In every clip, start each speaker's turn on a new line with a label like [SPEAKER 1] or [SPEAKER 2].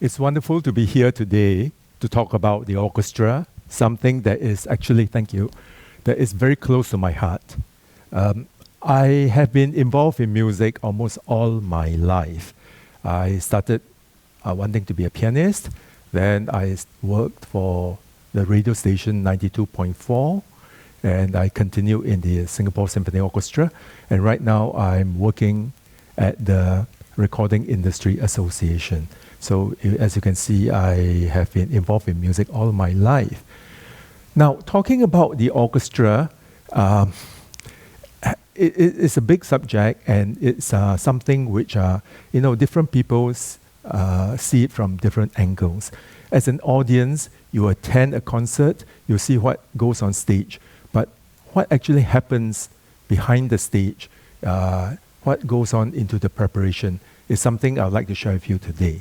[SPEAKER 1] It's wonderful to be here today to talk about the orchestra, something that is actually, thank you, that is very close to my heart. I have been involved in music almost all my life. I started wanting to be a pianist, then I worked for the radio station 92.4, and I continue in the Singapore Symphony Orchestra, and right now I'm working at the Recording Industry Association. So as you can see, I have been involved in music all my life. Now, talking about the orchestra, it's a big subject, and it's something which different people see it from different angles. As an audience, you attend a concert, you see what goes on stage, but what actually happens behind the stage, what goes on into the preparation, is something I'd like to share with you today.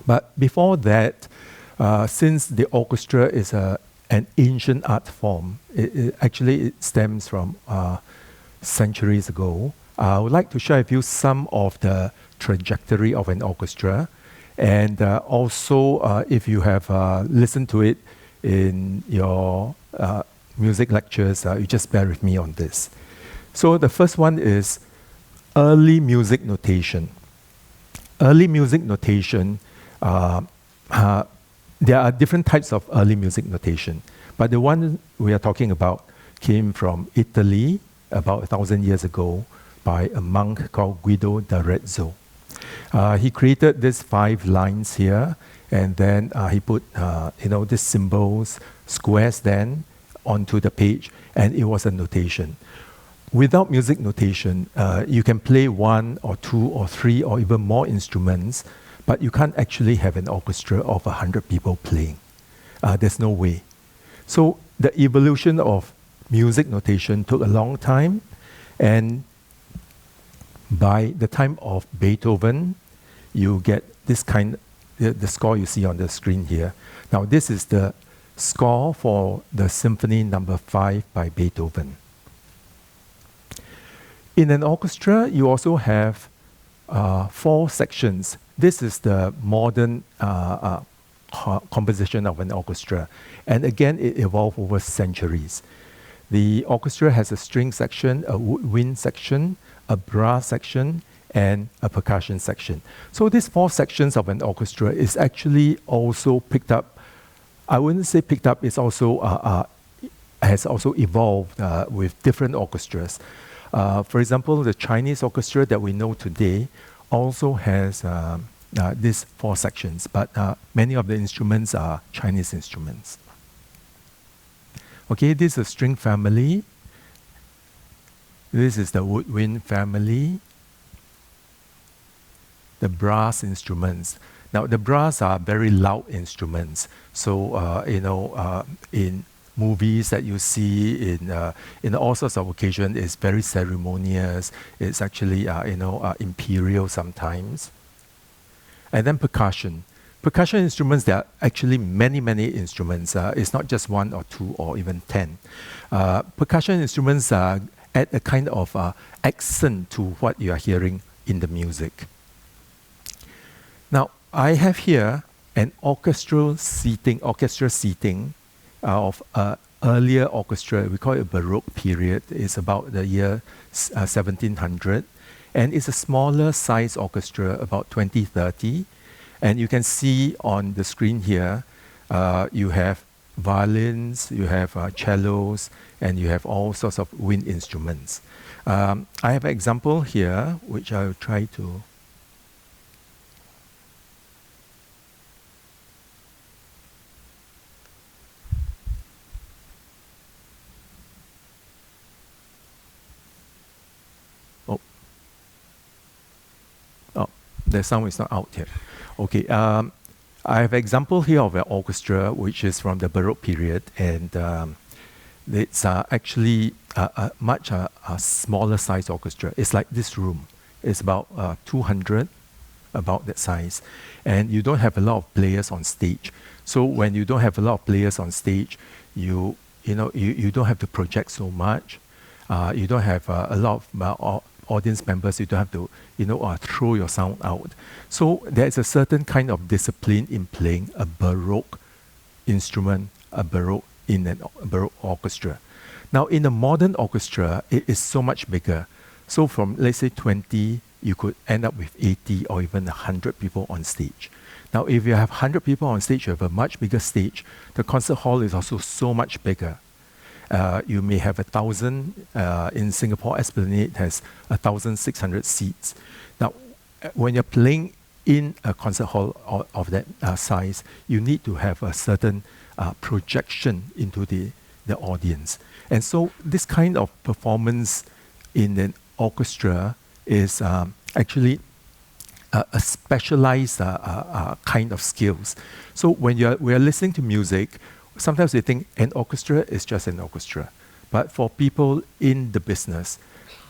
[SPEAKER 1] But before that, since the orchestra is an ancient art form, it stems from centuries ago. I would like to share with you some of the trajectory of an orchestra, and also if you have listened to it in your music lectures, you just bear with me on this. So the first one is early music notation. Early music notation, there are different types of early music notation, but the one we are talking about came from Italy about 1,000 years ago by a monk called Guido d'Arezzo. He created these 5 lines here, and then he put these symbols, squares then, onto the page, and it was a notation. Without music notation, you can play 1 or 2 or 3 or even more instruments, but you can't actually have an orchestra of 100 people playing. There's no way. So the evolution of music notation took a long time, and by the time of Beethoven, you get this kind, the score you see on the screen here. Now this is the score for the Symphony No. 5 by Beethoven. In an orchestra, you also have 4 sections. This is the modern composition of an orchestra. And again, it evolved over centuries. The orchestra has a string section, a woodwind section, a brass section, and a percussion section. So these 4 sections of an orchestra is actually also picked up. I wouldn't say picked up, it's also has also evolved with different orchestras. For example, the Chinese orchestra that we know today also has these 4 sections, but many of the instruments are Chinese instruments. Okay, this is a string family. This is the woodwind family. The brass instruments. Now, the brass are very loud instruments. So, in movies that you see in all sorts of occasions, it's very ceremonious. It's actually, imperial sometimes. And then percussion. Percussion instruments, there are actually many, many instruments. It's not just 1 or 2 or even 10. Percussion instruments add a kind of accent to what you are hearing in the music. Now, I have here an orchestra seating of earlier orchestra. We call it Baroque period. It's about the year 1700. And it's a smaller size orchestra, about 20-30. And you can see on the screen here, you have violins, you have cellos, and you have all sorts of wind instruments. I have an example here, which I'll try to... The sound is not out yet. Okay, I have an example here of an orchestra which is from the Baroque period, and it's actually a much smaller size orchestra. It's like this room. It's about 200, about that size, and you don't have a lot of players on stage. So when you don't have a lot of players on stage, you don't have to project so much. You don't have a lot of audience members, you don't have to, throw your sound out. So there's a certain kind of discipline in playing a Baroque instrument, a Baroque in a Baroque orchestra. Now, in a modern orchestra, it is so much bigger. So from, let's say, 20, you could end up with 80 or even 100 people on stage. Now, if you have 100 people on stage, you have a much bigger stage. The concert hall is also so much bigger. You may have 1,000. In Singapore, Esplanade has 1,600 seats. Now, when you're playing in a concert hall of that size, you need to have a certain projection into the audience. And so this kind of performance in an orchestra is actually a specialized kind of skills. So when we are listening to music, sometimes we think an orchestra is just an orchestra. But for people in the business,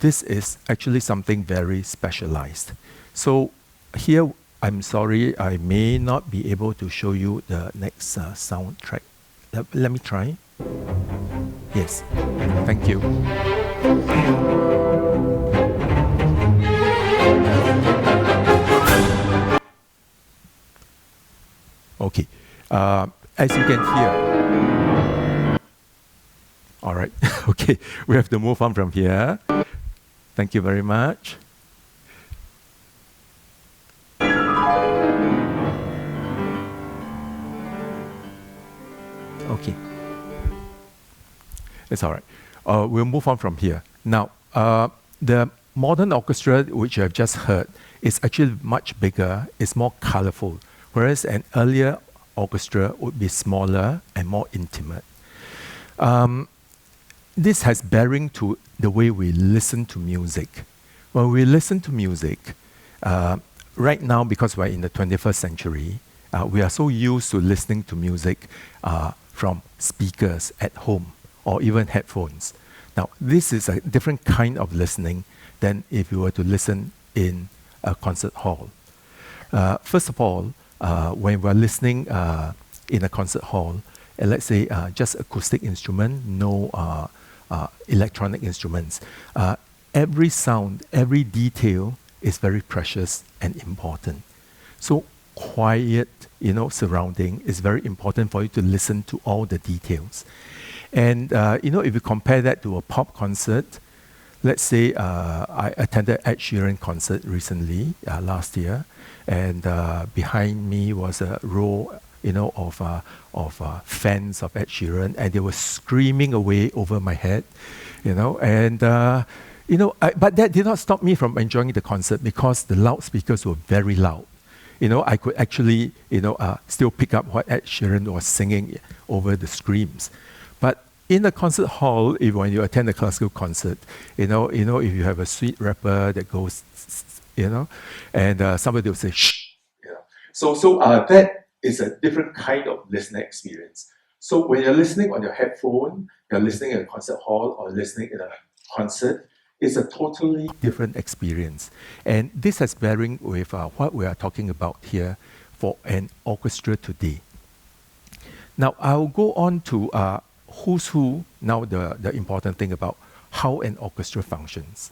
[SPEAKER 1] this is actually something very specialized. So here, I'm sorry, I may not be able to show you the next soundtrack. Let me try. Yes, thank you. Okay, as you can hear. All right, okay, we have to move on from here. Thank you very much. Okay. It's all right. We'll move on from here. Now, the modern orchestra, which you have just heard, is actually much bigger, it's more colorful, whereas an earlier orchestra would be smaller and more intimate. This has bearing to the way we listen to music. When we listen to music, right now, because we're in the 21st century, we are so used to listening to music from speakers at home or even headphones. Now, this is a different kind of listening than if you were to listen in a concert hall. First of all, when we're listening in a concert hall, and let's say just acoustic instrument, no electronic instruments, every sound, every detail is very precious and important. So quiet, surrounding is very important for you to listen to all the details. And, if you compare that to a pop concert, let's say I attended Ed Sheeran concert recently, last year, and behind me was a row, of fans of Ed Sheeran, and they were screaming away over my head, and, but that did not stop me from enjoying the concert because the loudspeakers were very loud. I could actually, still pick up what Ed Sheeran was singing over the screams. But in a concert hall, when you attend a classical concert, if you have a sweet rapper that goes, and somebody will say, shh, So that is a different kind of listening experience. So when you're listening on your headphone, you're listening in a concert hall or listening in a concert, it's a totally different experience. And this has bearing with what we are talking about here for an orchestra today. Now, I'll go on to who's who, now the important thing about how an orchestra functions.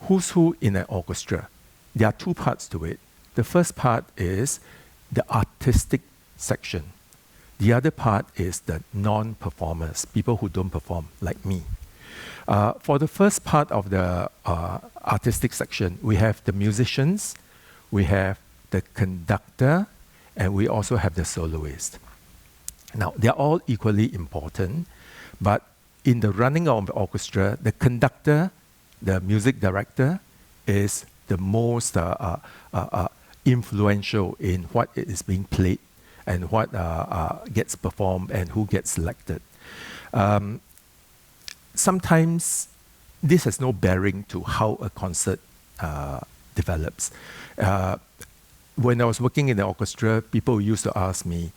[SPEAKER 1] Who's who in an orchestra? There are two parts to it. The first part is the artistic section. The other part is the non-performers, people who don't perform, like me. For the first part of the artistic section, we have the musicians, we have the conductor, and we also have the soloist. Now, they're all equally important, but in the running of the orchestra, the conductor, the music director, is the most influential in what is being played and what gets performed and who gets selected. Sometimes this has no bearing to how a concert develops. When I was working in the orchestra, people used to ask me,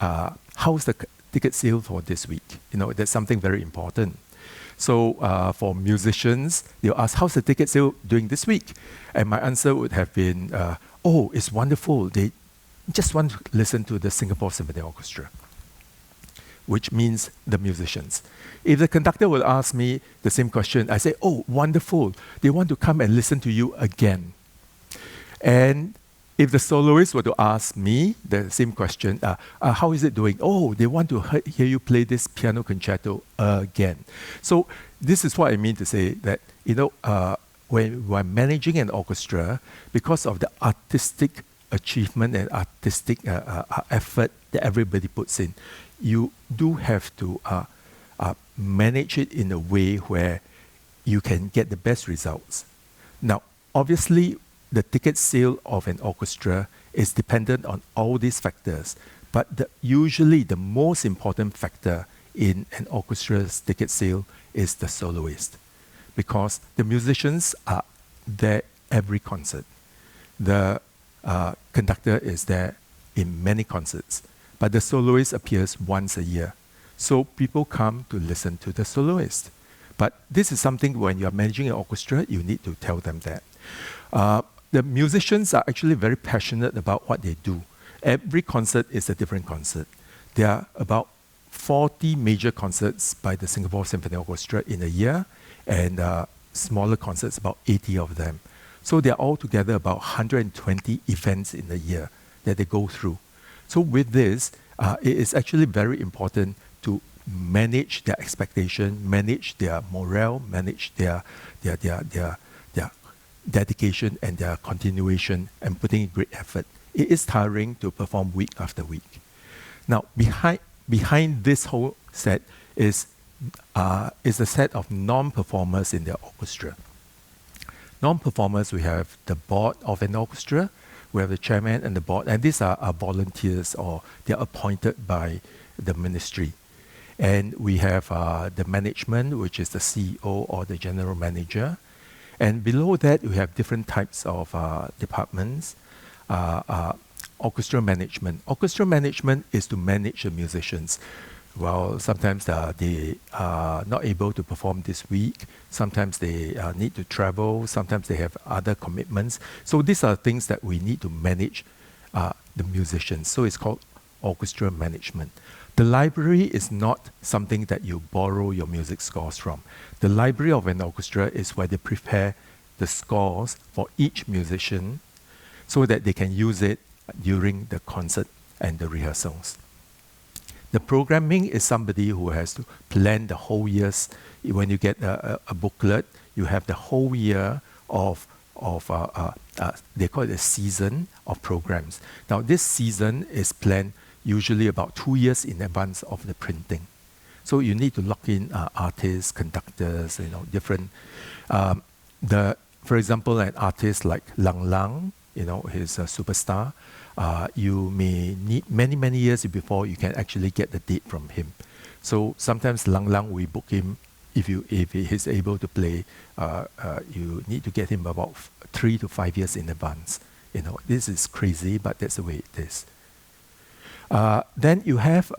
[SPEAKER 1] how's the ticket sale for this week? That's something very important. So for musicians, they'll ask, how's the ticket sale doing this week? And my answer would have been, oh, it's wonderful. They just want to listen to the Singapore Symphony Orchestra. which means the musicians. If the conductor will ask me the same question, I say, oh, wonderful. They want to come and listen to you again. And if the soloist were to ask me the same question, how is it doing? Oh, they want to hear you play this piano concerto again. So this is what I mean to say that, when we're managing an orchestra, because of the artistic achievement and artistic effort that everybody puts in, you do have to manage it in a way where you can get the best results. Now, obviously, the ticket sale of an orchestra is dependent on all these factors, but usually the most important factor in an orchestra's ticket sale is the soloist, because the musicians are there every concert. The conductor is there in many concerts, but the soloist appears once a year. So people come to listen to the soloist. But this is something when you're managing an orchestra, you need to tell them that. The musicians are actually very passionate about what they do. Every concert is a different concert. There are about 40 major concerts by the Singapore Symphony Orchestra in a year, and smaller concerts, about 80 of them. So there are altogether about 120 events in a year that they go through. So with this, it is actually very important to manage their expectation, manage their morale, manage their dedication and their continuation, and putting in great effort. It is tiring to perform week after week. Now, behind this whole set is a set of non-performers in the orchestra. Non-performers, we have the board of an orchestra, we have the chairman and the board, and these are volunteers, or they're appointed by the ministry. And we have the management, which is the CEO or the general manager. And below that, we have different types of departments. Orchestra management. Orchestra management is to manage the musicians. Well, sometimes they are not able to perform this week. Sometimes they need to travel. Sometimes they have other commitments. So these are things that we need to manage the musicians. So it's called orchestra management. The library is not something that you borrow your music scores from. The library of an orchestra is where they prepare the scores for each musician so that they can use it during the concert and the rehearsals. The programming is somebody who has to plan the whole year's. When you get a booklet, you have the whole year of they call it a season of programs. Now, this season is planned usually about 2 years in advance of the printing. So you need to lock in artists, conductors, different. For example, an artist like Lang Lang, he's a superstar. You may need many, many years before you can actually get the date from him. So sometimes Lang Lang, we book him if he's able to play. You need to get him about 3 to 5 years in advance. This is crazy, but that's the way it is. Then you have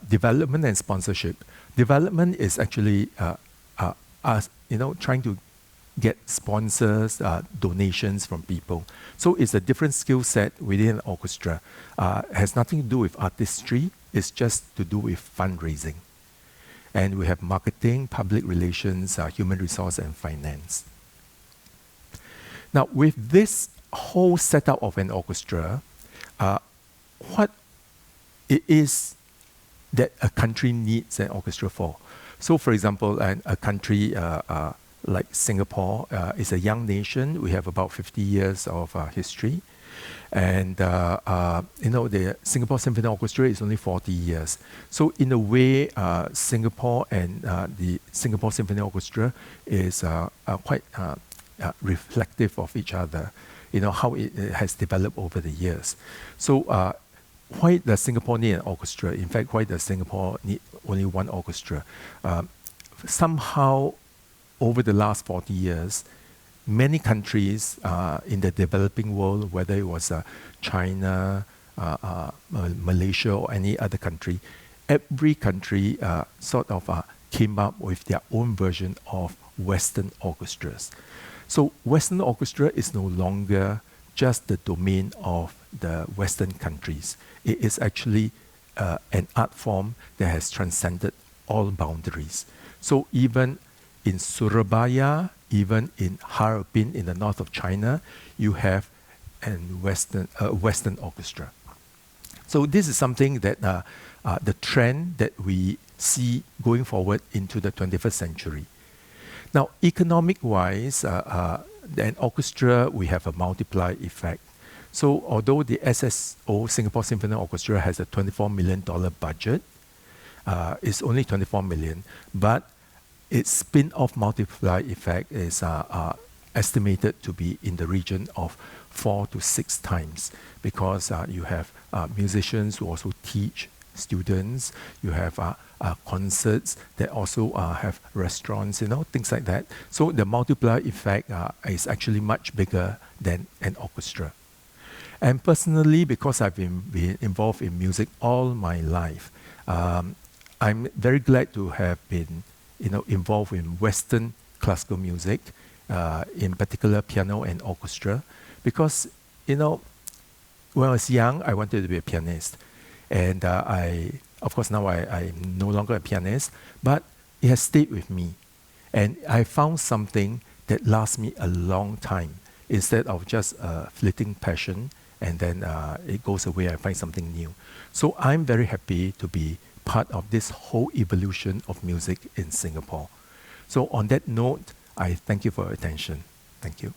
[SPEAKER 1] development and sponsorship. Development is actually trying to get sponsors, donations from people. So it's a different skill set within an orchestra. It has nothing to do with artistry. It's just to do with fundraising. And we have marketing, public relations, human resource, and finance. Now, with this whole setup of an orchestra, what it is that a country needs an orchestra for. So, for example, a country like Singapore is a young nation. We have about 50 years of history. And, the Singapore Symphony Orchestra is only 40 years. So, in a way, Singapore and the Singapore Symphony Orchestra is quite reflective of each other, how it has developed over the years. So, why does Singapore need an orchestra? In fact, why does Singapore need only one orchestra? Somehow, over the last 40 years, many countries in the developing world, whether it was China, Malaysia, or any other country, every country sort of came up with their own version of Western orchestras. So Western orchestra is no longer just the domain of the Western countries. It is actually an art form that has transcended all boundaries. So even in Surabaya, even in Harbin in the north of China, you have a Western orchestra. So this is something that the trend that we see going forward into the 21st century. Now, economic-wise, an orchestra, we have a multiply effect. So although the SSO, Singapore Symphony Orchestra, has a $24 million budget, it's only 24 million, but its spin-off multiply effect is estimated to be in the region of 4 to 6 times, because you have musicians who also teach students, you have concerts that also have restaurants, things like that. So the multiplier effect is actually much bigger than an orchestra. And personally, because I've been involved in music all my life, I'm very glad to have been involved in Western classical music, in particular piano and orchestra, because when I was young, I wanted to be a pianist. And of course, now I'm no longer a pianist, but it has stayed with me. And I found something that lasts me a long time, instead of just a fleeting passion, and then it goes away, I find something new. So I'm very happy to be part of this whole evolution of music in Singapore. So on that note, I thank you for your attention. Thank you.